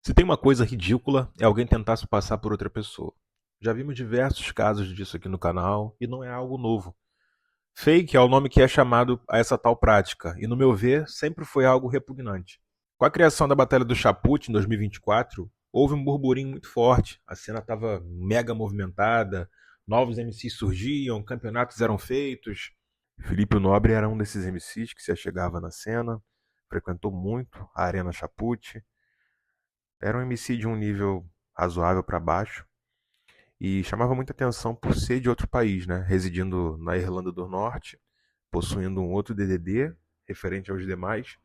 Se tem uma coisa ridícula, é alguém tentar se passar por outra pessoa. Já vimos diversos casos disso aqui no canal e não é algo novo. Fake é o nome que é chamado a essa tal prática, e no meu ver, sempre foi algo repugnante. Com a criação da Batalha do Chaput em 2024, houve um burburinho muito forte. A cena estava mega movimentada, novos MCs surgiam, campeonatos eram feitos. Felipe Nobre era um desses MCs que se achegava na cena, frequentou muito a Arena Chaput. Era um MC de um nível razoável para baixo e chamava muita atenção por ser de outro país, né? Residindo na Irlanda do Norte, possuindo um outro DDD referente aos demais.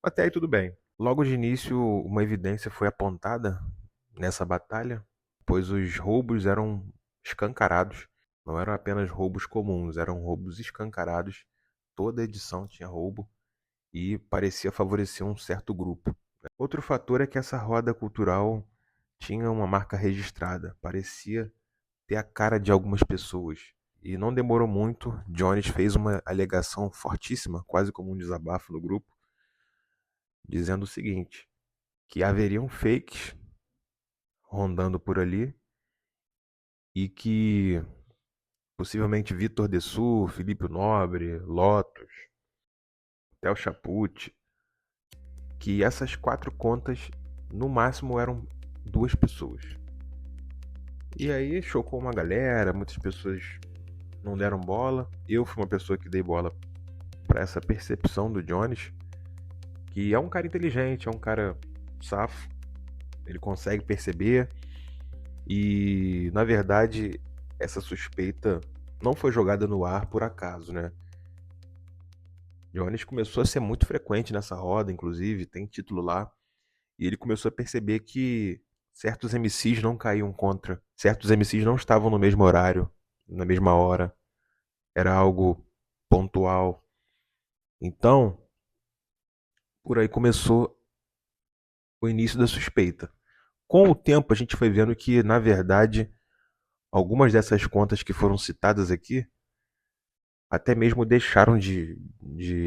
Até aí tudo bem. Logo de início, uma evidência foi apontada nessa batalha, pois os roubos eram escancarados. Não eram apenas roubos comuns, eram roubos escancarados. Toda edição tinha roubo e parecia favorecer um certo grupo. Outro fator é que essa roda cultural tinha uma marca registrada, parecia ter a cara de algumas pessoas. E não demorou muito, Jones fez uma alegação fortíssima, quase como um desabafo no grupo, dizendo o seguinte, que haveriam fakes rondando por ali e que possivelmente Vitor Dessur, Felipe Nobre, Lotus, Theo Chaput, que essas 4 contas no máximo eram 2 pessoas. E aí chocou uma galera, muitas pessoas não deram bola. Eu fui uma pessoa que dei bola para essa percepção do Jones, que é um cara inteligente, é um cara safo, ele consegue perceber. E na verdade, essa suspeita não foi jogada no ar por acaso, né? Jones começou a ser muito frequente nessa roda, inclusive, tem título lá. E ele começou a perceber que certos MCs não caíam contra, certos MCs não estavam no mesmo horário, na mesma hora. Era algo pontual. Então, por aí começou o início da suspeita. Com o tempo, a gente foi vendo que, na verdade, algumas dessas contas que foram citadas aqui até mesmo deixaram de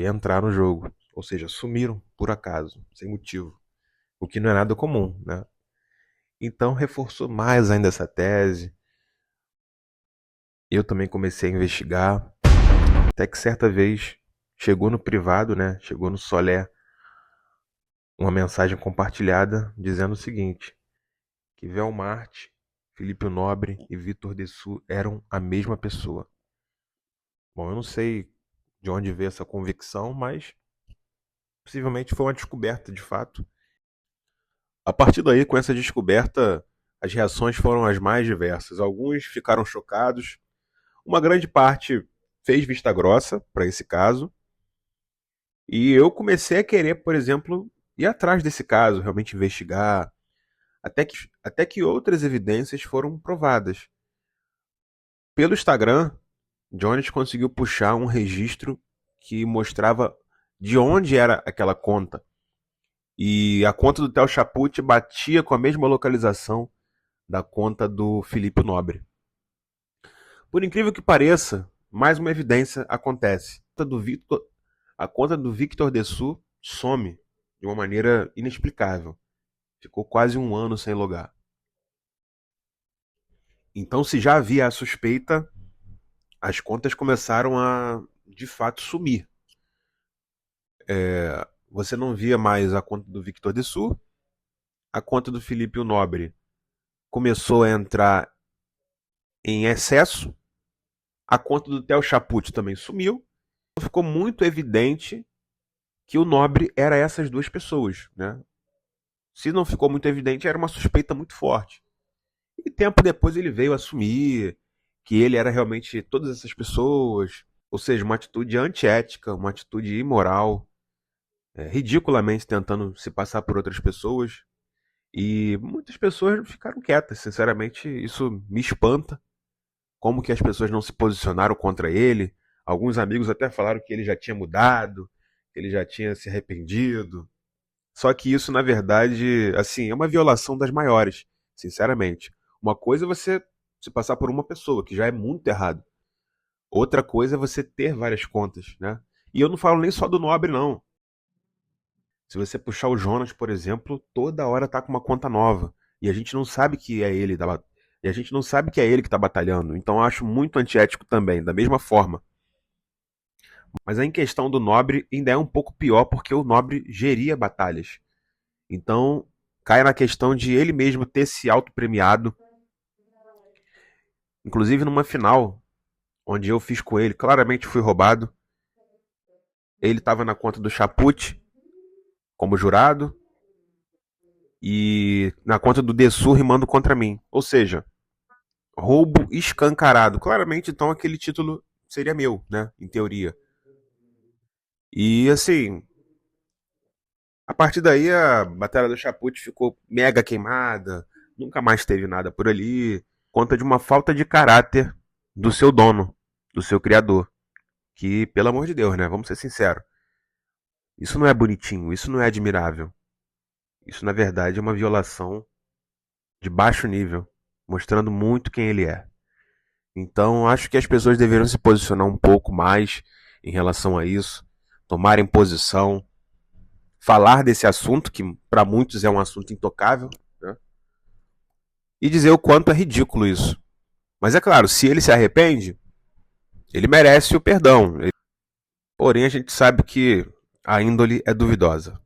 entrar no jogo. Ou seja, sumiram por acaso, sem motivo. O que não é nada comum, né? Então, reforçou mais ainda essa tese. Eu também comecei a investigar. Até que certa vez chegou no privado, né? Chegou no Solé uma mensagem compartilhada dizendo o seguinte: que Velmarte, Felipe Nobre e Vitor Dessous eram a mesma pessoa. Bom, eu não sei de onde veio essa convicção, mas possivelmente foi uma descoberta de fato. A partir daí, com essa descoberta, as reações foram as mais diversas. Alguns ficaram chocados, uma grande parte fez vista grossa para esse caso, e eu comecei a querer, por exemplo, ir atrás desse caso, realmente investigar, até que outras evidências foram provadas. Pelo Instagram, Jones conseguiu puxar um registro que mostrava de onde era aquela conta. E a conta do Theo Chaput batia com a mesma localização da conta do Felipe Nobre. Por incrível que pareça, mais uma evidência acontece. A conta do Victor Dessous some de uma maneira inexplicável. Ficou quase um ano sem logar. Então, se já havia a suspeita, as contas começaram a, de fato, sumir. Você não via mais a conta do Victor Dessous, a conta do Felipe Nobre começou a entrar em excesso, a conta do Theo Chaput também sumiu. Ficou muito evidente que o Nobre era essas 2 pessoas, né? Se não ficou muito evidente, era uma suspeita muito forte. E tempo depois ele veio assumir que ele era realmente todas essas pessoas, ou seja, uma atitude antiética, uma atitude imoral, ridiculamente tentando se passar por outras pessoas. E muitas pessoas ficaram quietas, sinceramente, isso me espanta. Como que as pessoas não se posicionaram contra ele? Alguns amigos até falaram que ele já tinha mudado, que ele já tinha se arrependido. Só que isso, na verdade, assim, é uma violação das maiores, sinceramente. Uma coisa é você se passar por uma pessoa, que já é muito errado. Outra coisa é você ter várias contas, né? E eu não falo nem só do Nobre, não. Se você puxar o Jonas, por exemplo, toda hora tá com uma conta nova. E a gente não sabe que é ele, e a gente não sabe que é ele que tá batalhando. Então eu acho muito antiético também, da mesma forma. Mas a em questão do Nobre ainda é um pouco pior porque o Nobre geria batalhas. Então cai na questão de ele mesmo ter se autopremiado. Inclusive numa final, onde eu fiz com ele, claramente fui roubado. Ele estava na conta do Chaput como jurado e na conta do Dessu rimando contra mim. Ou seja, roubo escancarado. Claramente, então, aquele título seria meu, né? Em teoria. E assim, a partir daí a Batalha do Chaput ficou mega queimada. Nunca mais teve nada por ali. Conta de uma falta de caráter do seu dono, do seu criador. Que, pelo amor de Deus, né? Vamos ser sinceros. Isso não é bonitinho, isso não é admirável. Isso, na verdade, é uma violação de baixo nível, mostrando muito quem ele é. Então, acho que as pessoas deveriam se posicionar um pouco mais em relação a isso, tomarem posição, falar desse assunto, que para muitos é um assunto intocável, né? E dizer o quanto é ridículo isso. Mas é claro, se ele se arrepende, ele merece o perdão. Porém, a gente sabe que a índole é duvidosa.